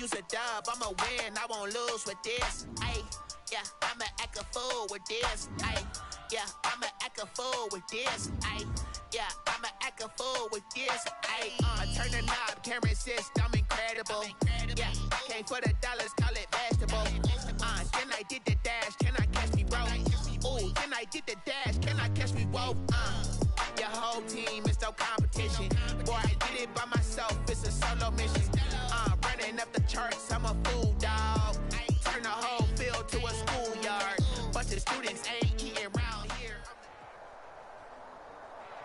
use a dub, I'ma win, I won't lose with this. Ay, yeah, I'ma act a fool with this. Ay, yeah, I'ma act a fool with this. Ay, yeah, I'ma act a fool with this. Ay, I turn the knob, can't resist, I'm incredible. Yeah, came for the dollars, call it vegetable. Then I did the dash, can I catch me, bro? Ooh, then I did the dash, can I catch me, whoa? Your whole team is no competition. Boy, I did it by myself, it's a solo mission. Running up the charts, I'm a fool, dog. Turn the whole field to a schoolyard. Bunch of students ain't eating around here.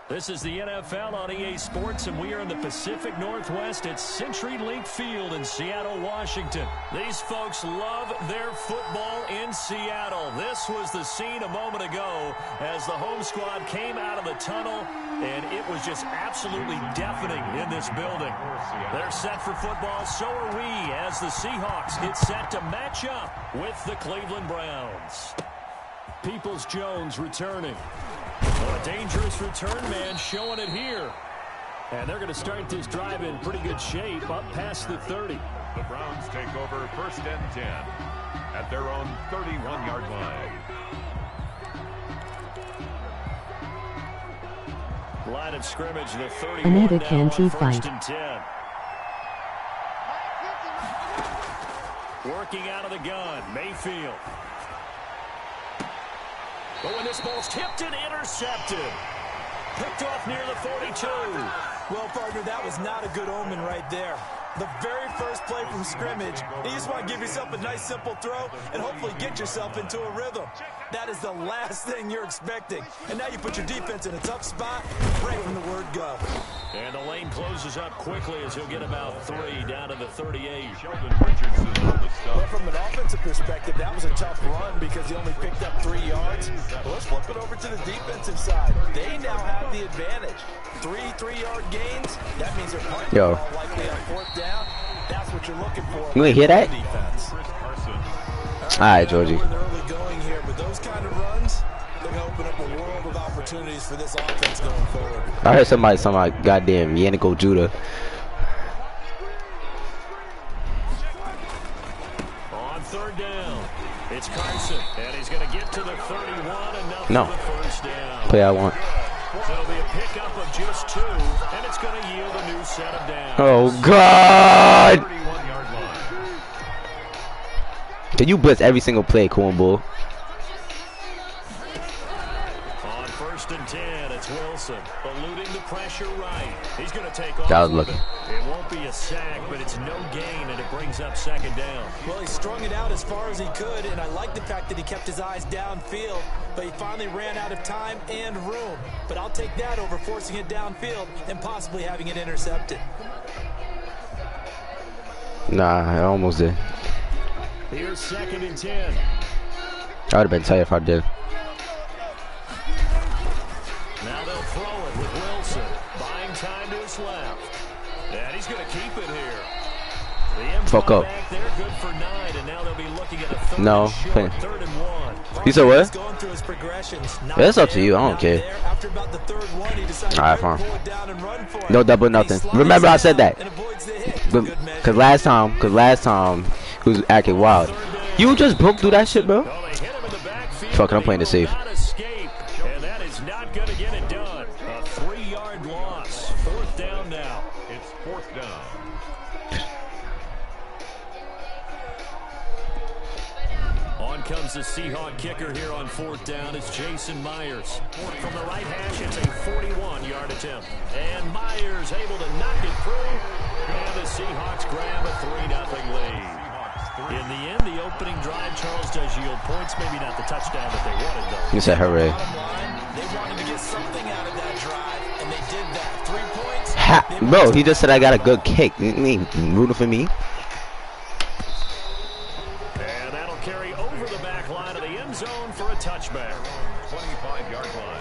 This is the NFL on EA Sports, and we are in the Pacific Northwest at CenturyLink Field in Seattle, Washington. These folks love their football in Seattle. This was the scene a moment ago as the home squad came out of the tunnel, and it was just absolutely deafening in this building. They're set for football, so are we, as the Seahawks get set to match up with the Cleveland Browns. Peoples-Jones returning. What a dangerous return man showing it here. And they're going to start this drive in pretty good shape up past the 30. The Browns take over 1st and 10 at their own 31-yard line. Line of scrimmage, the 31 Another now Canty on fight. 1st and 10. Working out of the gun, Mayfield. But when this ball's tipped and intercepted. Picked off near the 42. Well, partner, that was not a good omen right there. The very first play from scrimmage, you just want to give yourself a nice, simple throw and hopefully get yourself into a rhythm. That is the last thing you're expecting. And now you put your defense in a tough spot right from the word go. And the lane closes up quickly as he'll get about 3 down to the 38. Well, from an offensive perspective, that was a tough run because he only picked up 3 yards. Well, let's flip it over to the defensive side. They now have the advantage. 3 3-yard gains. That means they're punting the ball likely on 4th down. That's what you're looking for. You ain't hear that? All right, Georgie. Early going here, but those kind of runs, they're going to open up a world of opportunities for this offense going forward. I heard somebody talking about goddamn Yannick Judah. On 3rd down, it's Carson, and he's going to get to the 31 enough No. for the first down. Play I want. So it'll be a pickup of just 2, and it's going to yield a new set of downs. Oh, God. Can you blitz every single play, cornball? On 1st and 10, it's Wilson eluding the pressure right. He's going to take off. That was lucky. It won't be a sack, but it's no gain, and it brings up 2nd down. Well, he strung it out as far as he could, and I like the fact that he kept his eyes downfield, but he finally ran out of time and room. But I'll take that over forcing it downfield and possibly having it intercepted. Nah, I almost did. Here's 2nd and 10. I would have been tight if I did. Now they'll throw it with Wilson, buying time to his left. And he's going to keep it here. The end Fuck up. back there, good for 9, and now they'll be looking at a 3rd No. and short, 3rd and 1. You said what? Going through his progressions. Yeah, it's up to you. I don't care. After about the 3rd one, he decided All right, to fine. pull it down and run for it. No double nothing. Remember I said that. Cause last time he was acting wild. You just broke through that shit, bro. Fuck it, I'm playing it safe. And that is not going to get it done. A 3-yard loss. 4th down now. It's 4th down. On comes the Seahawk kicker here on 4th down. It's Jason Myers. From the right hash, it's a 41-yard attempt. And Myers able to knock it through. And the Seahawks grab a 3-0 lead. In the end, the opening drive, Charles, does yield points. Maybe not the touchdown that they wanted, though. You said hooray. They wanted to get something out of that drive, and they did that. 3 points. Ha, bro, he just said I got a good kick. Rooting for me. And that'll carry over the back line of the end zone for a touchback. 25-yard line.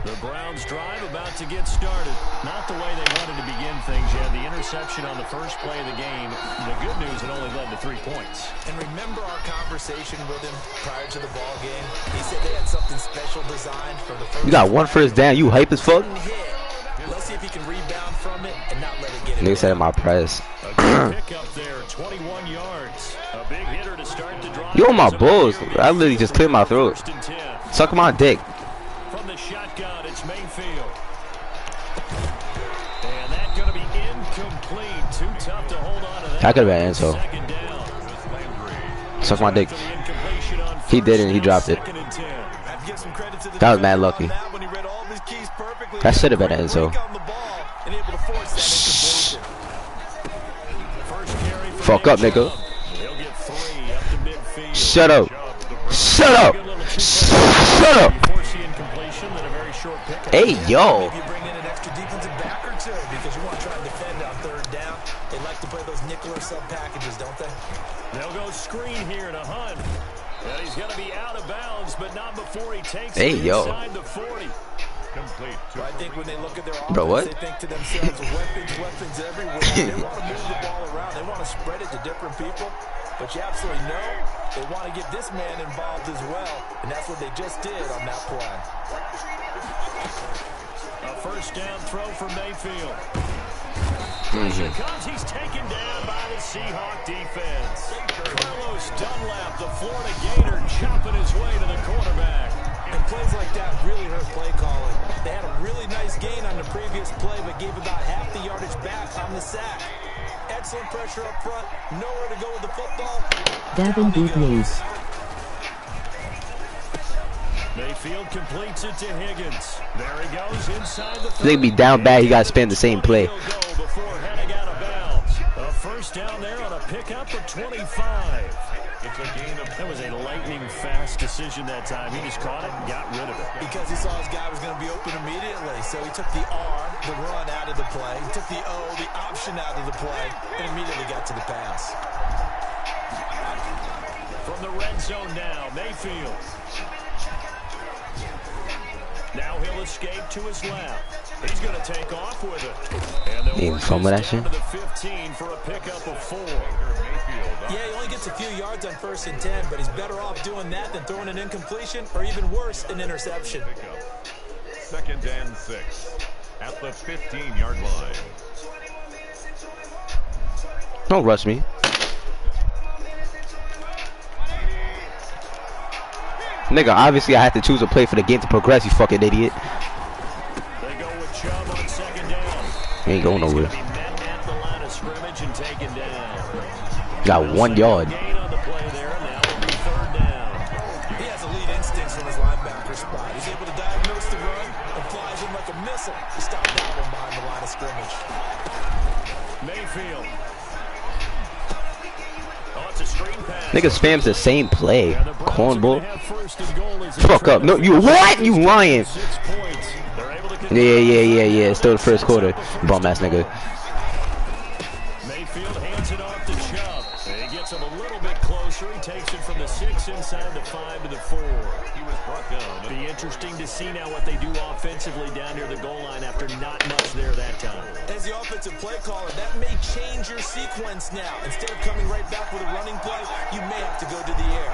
The Browns Browns drive about to get started. Not the way they wanted to begin things. You had the interception on the first play of the game. The good news, it only led to 3 points. And remember our conversation with him prior to the ball game? He said they had something special designed for the first. You got 1 first down. You hype as fuck. Let's see if he can rebound from it and not let it get Nigga said in my press. Pick up there, 21 yards. A big hitter to start the drive. You on my balls. I literally just cleared my throat. Suck my dick. From the shotgun, it's Mayfield. And that's going to be incomplete. Too tough to hold on to that. I could have been Enzo. Suck my dick. He didn't. He dropped it. That was mad lucky. That should have been Enzo. Fuck up, nigga. Shut up. Shut up. Shut up. Hey, yo. They like to play those nickel or sub packages, don't they? They'll go screen here to Hunt. And he's going to be out of bounds, but not before he takes it inside the 40. Complete. I think when they look at their offense, bro, what? They think to themselves, weapons everywhere. They want to move the ball around. They want to spread it to different people. But you absolutely know they want to get this man involved as well. And that's what they just did on that play. A first down throw for Mayfield. Pressure comes. He's taken down by the Seahawk defense. Carlos Dunlap, the Florida Gator, chopping his way to the quarterback. And plays like that really hurt play calling. They had a really nice gain on the previous play, but gave about half the yardage back on the sack. Excellent pressure up front. Nowhere to go with the football. Devin Big News. Mayfield completes it to Higgins. There he goes inside the 30. They be down bad. He got to spend the same play. Before heading out of bounds. A first down there on a pickup of 25. It's a gain of. That was a lightning fast decision that time. He just caught it and got rid of it. Because he saw his guy was going to be open immediately. So he took the R, the run out of the play. He took the O, the option out of the play, and immediately got to the pass. From the red zone now, Mayfield. Now he'll escape to his left. He's going to take off with it. And they'll work this down to the 15 for a pickup of 4. Yeah, he only gets a few yards on 1st and 10, but he's better off doing that than throwing an incompletion, or even worse, an interception. 2nd and 6 at the 15-yard line. Don't rush me. Nigga, obviously I have to choose a play for the game to progress, you fucking idiot. They go with Chubb on 2nd down. He ain't going nowhere. At the line of scrimmage and taken down. Got 1 yard. Gain on the play there, and now it'll be 3rd down. He has elite instincts from his linebacker spot. He's able to diagnose the run and flies in like a missile to stop that one behind the line of scrimmage. Mayfield. Oh, it's a screen pass. Nigga spams the same play. Cornball. Fuck up. No, you what? You lying. Yeah. It's still the first quarter. Bum ass nigga. Mayfield hands it off to Chubb. And he gets him a little bit closer. He takes it from the 6 inside the 5 to the 4. He was brought down. It'll be interesting to see now what they do offensively down near the goal line after not much there that time. As the offensive play caller, that may change your sequence now. Instead of coming right back with a running play, you may have to go to the air.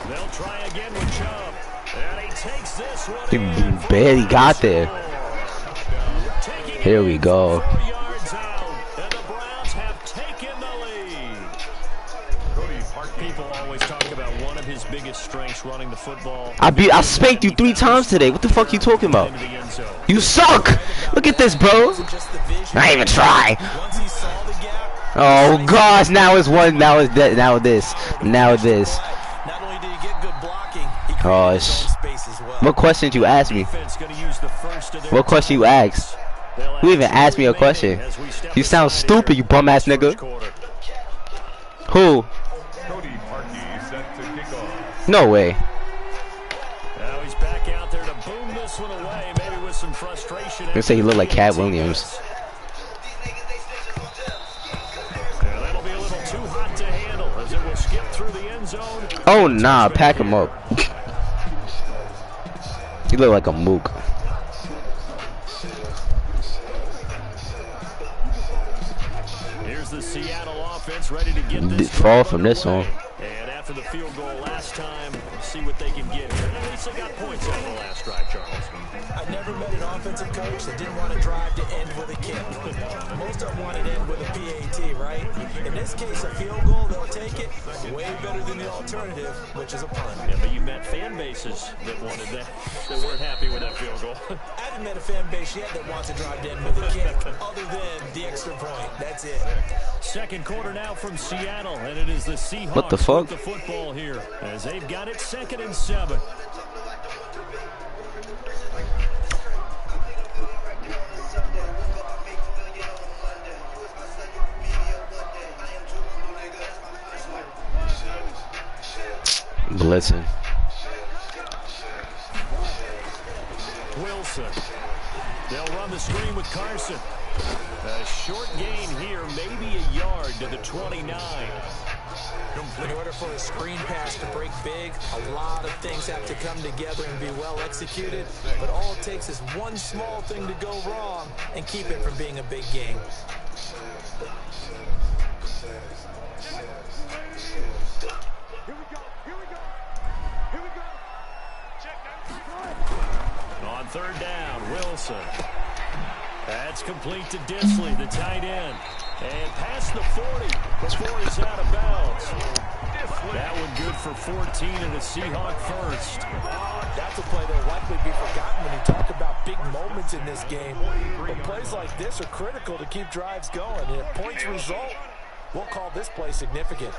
They'll try again with Chubb. And he takes this one. He barely got there. Here we go. 4 yards out, and the Browns have taken the lead. People always talk about one of his biggest strengths running the football. I spanked you 3 times today. What the fuck you talking about? You suck. Look at this, bro. I ain't even try. Oh gosh, now it's one. Now it's that. Now this. Now this. Not only did he get good blocking, he Gosh. created his own space as well. What question did you ask me? What question you asked? Who even asked me a question? You sound stupid, you bum ass nigga. Who? No way. Now he's back out there to boom this one away, maybe with some frustration. They say he looked like Cat Williams. That'll be a little too hot to handle as as it will skip through the end zone. Oh, nah, pack him up. He look like a mook. Here's the Seattle offense ready to get this fall from this one. And after the field goal last time, see what they can get here. At least they got points on the last drive, Charles. I never met an offensive coach that didn't want to drive to end with a kick. Most of them want to end with a PAT, right? In this case, a field goal, they'll take it. Way better than the alternative, which is a punt. Yeah, but you met fan bases that wanted that weren't happy with that field goal. I haven't met a fan base yet that wants to drive to end with a kick, other than the extra point. That's it. Second quarter now from Seattle, and it is the Seahawks what the fuck? with the football here as they've got it 2nd and 7. Blitzing. Wilson. They'll run the screen with Carson. A short gain here, maybe a yard to the 29. In order for a screen pass to break big, a lot of things have to come together and be well executed. But all it takes is one small thing to go wrong and keep it from being a big game. On 3rd down, Wilson. That's complete to Disley, the tight end. And past the 40 before he's out of bounds. That one good for 14 and a Seahawk first. That's a play that will likely be forgotten when you talk about big moments in this game. But plays like this are critical to keep drives going. And if points result, we'll call this play significant.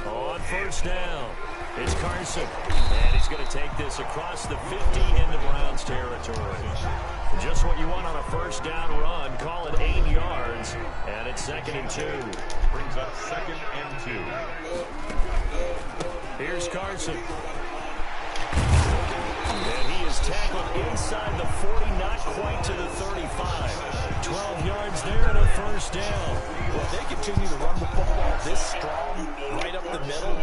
On 1st down, it's Carson. And he's going to take this across the 50 into Browns territory. Just what you want on a 1st down run. Call it 8 yards. And it's 2nd and 2. Brings up 2nd and 2. Here's Carson. And he is tackled inside the 40, not quite to the 35. 12 yards there and a 1st down. Well, if they continue to run the football this strong, right up the middle,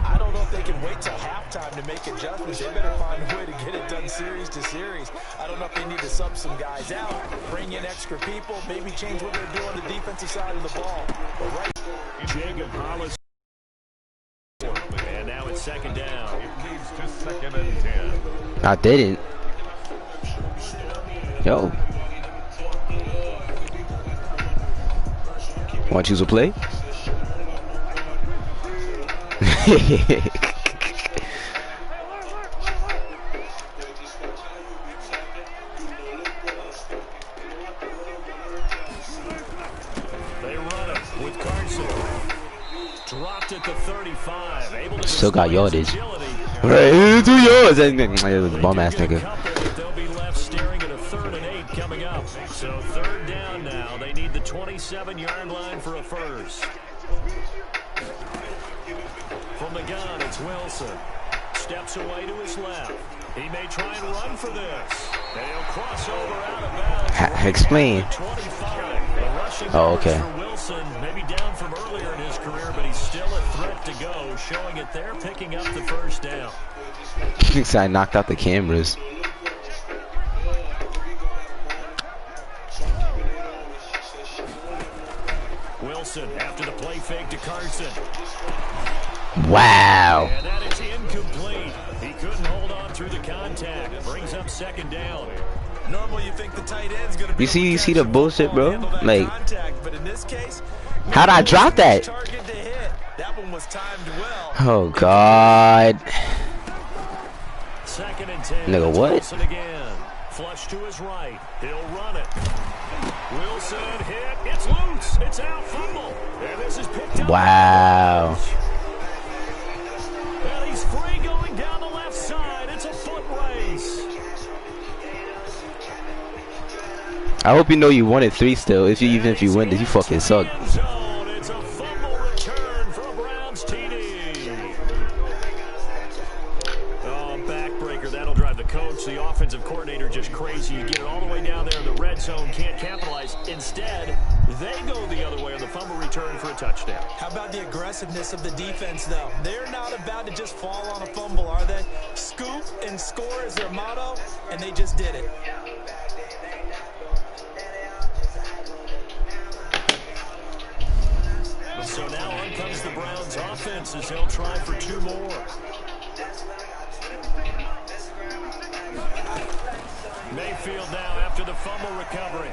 I don't know if they can wait till halftime to make adjustments. They better find a way to get it done series to series. I don't know if they need to sub some guys out, bring in extra people, maybe change what they're doing on the defensive side of the ball. But right, Jacob Hollis. And now it's 2nd down. It leads to 2nd and 10. I didn't. Yo. Want to choose a play? They run it with Carson. Dropped at the 35. Able to still got yardage. agility. Right, 2 yards. It was a bum ass nigga. They'll be left staring at a 3rd and 8 coming up. So 3rd down now. They need the 27-yard line for a first. From the gun, it's Wilson. Steps away to his left. He may try and run for this. And he'll cross over out of bounds. Explain. 25. The rushing Oh, okay. yards for Wilson, maybe down from earlier in his career, but he's still a threat to go. Showing it there, picking up the 1st down. Thinks I knocked out the cameras. Wilson after the play fake to Carson. Wow. And that is incomplete. He couldn't hold on through the contact. It brings up 2nd down. normally you think the tight end's gonna be you see the bullshit, bro? Like, contact, but in this case, how'd I drop that? Target to hit. That one was timed well. Oh God. 2nd and 10. Nigga, what? Wilson again. Flush to his right. He'll run it. Wilson hit. It's loose. It's out. Fumble. And this is picked up. Wow. And he's free going down the left side. It's a foot race. I hope you know you won it 3 still. Even if you win this, you fucking suck. It's a fumble return for a Browns TD. Oh, backbreaker. That'll drive the coach, the offensive coordinator, just crazy. You get it all the way down there in the red red zone, can't capitalize. Instead, they go the other way on the fumble return for a touchdown. How about the aggressiveness of the defense, though? They're not about to just fall on a fumble, are they? Scoop and score is their motto, and they just did it. So now on comes the Browns offense as they'll try for 2 more. Mayfield now after the fumble recovery.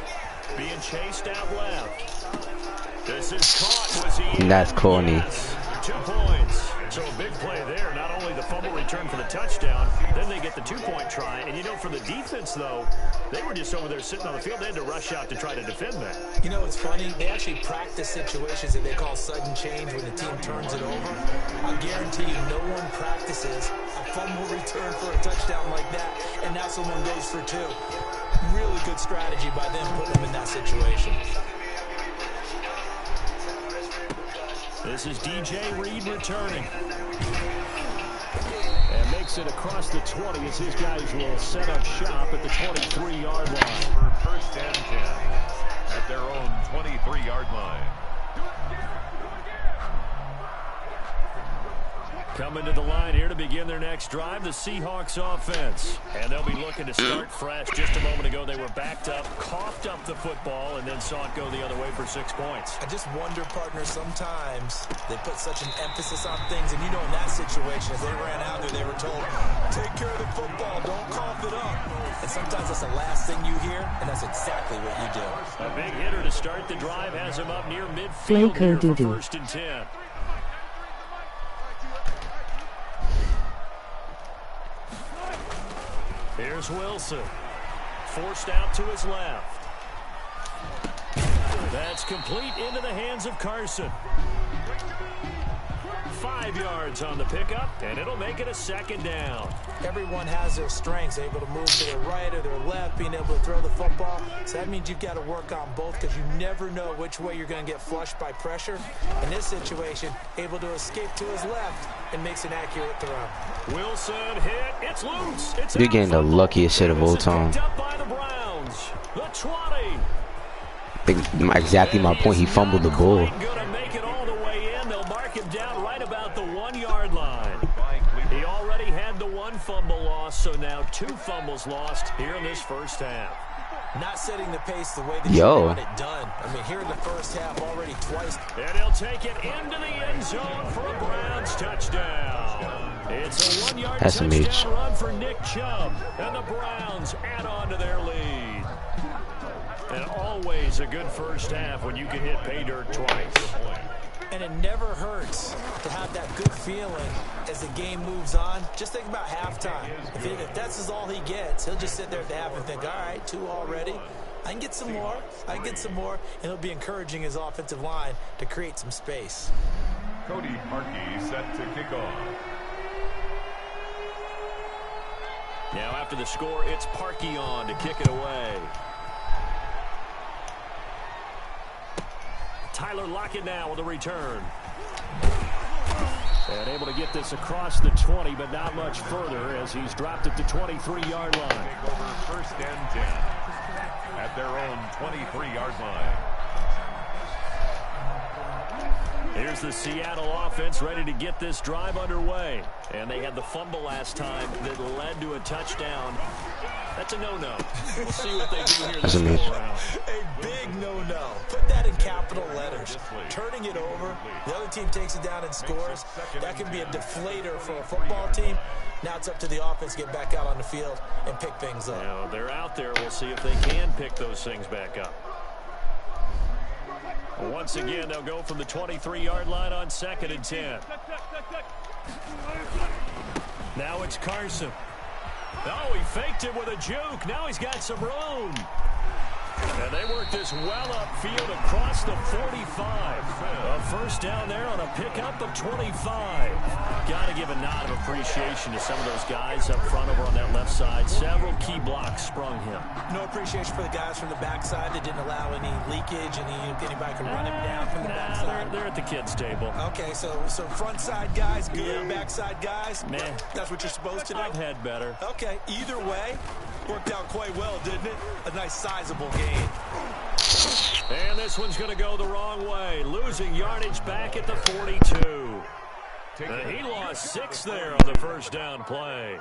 Being chased out left. This is caught. Was he? That's corny. Yes. 2 points. So a big play there. Not only the fumble return for the touchdown, then they get the 2-point try. And, you know, for the defense, though, they were just over there sitting on the field. They had to rush out to try to defend that. You know, it's funny. They actually practice situations that they call sudden change when the team turns it over. I guarantee you no one practices a fumble return for a touchdown like that, and now someone goes for 2. Really good strategy by them putting them in that situation. This is DJ Reed returning. And makes it across the 20 as his guys will set up shop at the 23-yard line. For first and 10 at their own 23-yard line. Coming to the line here to begin their next drive, the Seahawks offense. And they'll be looking to start fresh. Just a moment ago, they were backed up, coughed up the football, and then saw it go the other way for 6 points. I just wonder, partner, sometimes they put such an emphasis on things, and you know in that situation, as they ran out there, they were told, take care of the football, don't cough it up. And sometimes that's the last thing you hear, and that's exactly what you do. A big hitter to start the drive has him up near midfield here for first and 10. Here's Wilson. Forced out to his left. That's complete into the hands of Carson. 5 yards on the pickup, and it'll make it a 2nd down. Everyone has their strengths, able to move to their right or their left, being able to throw the football. So that means you've got to work on both because you never know which way you're going to get flushed by pressure. In this situation, able to escape to his left and makes an accurate throw. Wilson hit. It's loose. It's You're getting the luckiest shit of all time. Up by the Browns. The 20. Exactly my point. He fumbled the ball. Gonna make it all the way in. They'll mark him down right about the 1-yard line. He already had the 1 fumble loss, so now 2 fumbles lost here in this first half. Not setting the pace the way that you want it done. I mean, here in the first half already twice. And he'll take it into the end zone for a Browns touchdown. It's a 1-yard touchdown run for Nick Chubb. And the Browns add on to their lead. And always a good first half when you can hit pay dirt twice. And it never hurts to have that good feeling as the game moves on. Just think about halftime. If that's all he gets, he'll just sit there at the half and think, all right, 2 already. I can get some more. I can get some more. And he'll be encouraging his offensive line to create some space. Cody Parkey set to kick off. Now after the score, it's Parkey on to kick it away. Tyler Lockett now with a return. And able to get this across the 20, but not much further as he's dropped at the 23-yard line. Take over first and 10 at their own 23-yard line. Here's the Seattle offense ready to get this drive underway. And they had the fumble last time that led to a touchdown. That's a no-no. We'll see what they do here this go around. A big no-no. Put that in capital letters. Turning it over, the other team takes it down and scores. That can be a deflator for a football team. Now it's up to the offense to get back out on the field and pick things up. Now, they're out there. We'll see if they can pick those things back up. Once again, they'll go from the 23-yard line on 2nd and 10. Now it's Carson. Oh, he faked it with a juke. Now he's got some room. And they work this well upfield across the 45. A first down there on a pickup of 25. Got to give a nod of appreciation to some of those guys up front over on that left side. Several key blocks sprung him. No appreciation for the guys from the backside that didn't allow any leakage, anybody could run him down from the backside. They're at the kids' table. Okay, so front side guys, good. Backside guys, man, that's what you're supposed to do. I've had better. Okay, either way, Worked out quite well, didn't it? A nice sizable gain. And this one's going to go the wrong way. Losing yardage back at the 42. He lost 6 there on the first down play.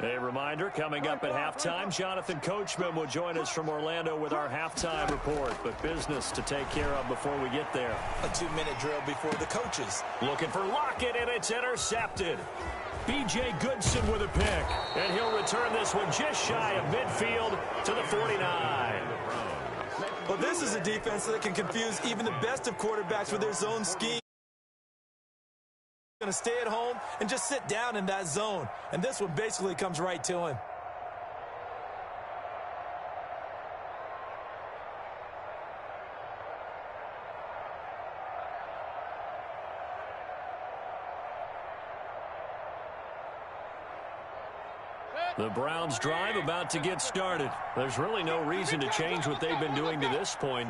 A reminder, coming up at halftime, Jonathan Coachman will join us from Orlando with our halftime report. But business to take care of before we get there. A 2-minute drill before the coaches. Looking for Lockett, and it's intercepted. B.J. Goodson with a pick. And he'll return this one just shy of midfield to the 49. Well, this is a defense that can confuse even the best of quarterbacks with their zone scheme. Going to stay at home and just sit down in that zone. And this one basically comes right to him. The Browns drive about to get started. There's really no reason to change what they've been doing to this point.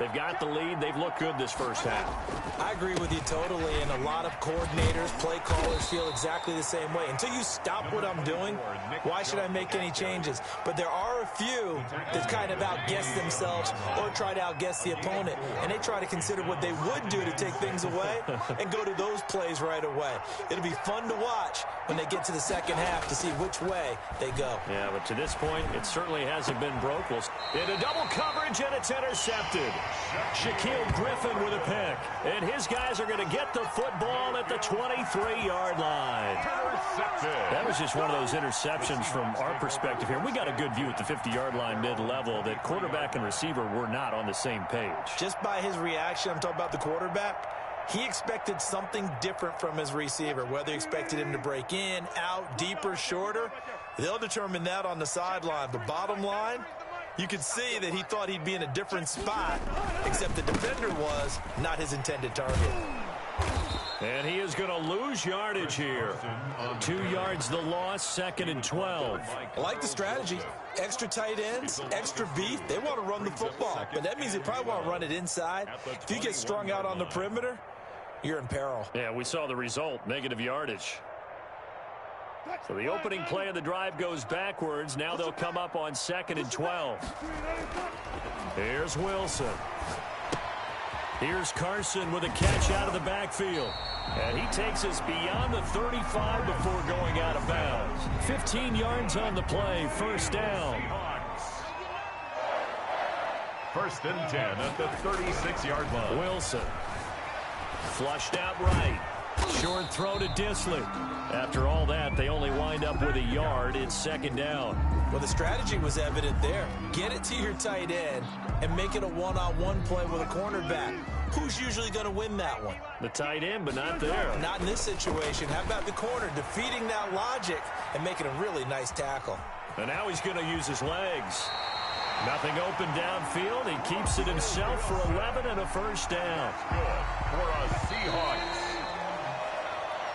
They've got the lead. They've looked good this first half. I agree with you totally, and a lot of coordinators, play callers feel exactly the same way. Until you stop what I'm doing, why should I make any changes? But there are a few that kind of outguess themselves or try to outguess the opponent, and they try to consider what they would do to take things away and go to those plays right away. It'll be fun to watch when they get to the second half to see which way they go. Yeah, but to this point, it certainly hasn't been broke. Into double coverage, and it's intercepted. Shaquille Griffin with a pick. And his guys are going to get the football at the 23-yard line. That was just one of those interceptions from our perspective here. We got a good view at the 50-yard line mid-level that quarterback and receiver were not on the same page. Just by his reaction, I'm talking about the quarterback, he expected something different from his receiver, whether he expected him to break in, out, deeper, shorter. They'll determine that on the sideline. But bottom line, you could see that he thought he'd be in a different spot, except the defender was not his intended target. And he is going to lose yardage here. 2 yards the loss, 2nd and 12. I like the strategy. Extra tight ends, extra beef. They want to run the football, but that means they probably want to run it inside. If you get strung out on the perimeter, you're in peril. Yeah, we saw the result, negative yardage. So the opening play of the drive goes backwards. Now they'll come up on 2nd and 12. Here's Wilson. Here's Carson with a catch out of the backfield. And he takes us beyond the 35 before going out of bounds. 15 yards on the play, first down. 1st and 10 at the 36-yard line. Wilson. Flushed out right. Short throw to Disley. After all that, they only wind up with a yard. It's 2nd down. Well, the strategy was evident there. Get it to your tight end and make it a one-on-one play with a cornerback. Who's usually going to win that one? The tight end, but not there. Not in this situation. How about the corner defeating that logic and making a really nice tackle? And now he's going to use his legs. Nothing open downfield. He keeps it himself for 11 and a first down. Good for a Seahawks.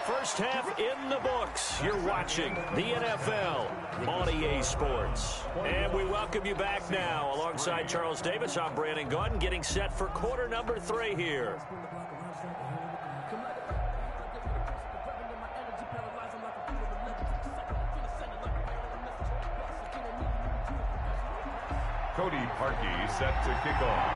First half in the books. You're watching the NFL on EA Sports. And we welcome you back now. Alongside Charles Davis, I'm Brandon Gordon, getting set for quarter number 3 here. Cody Parkey set to kick off.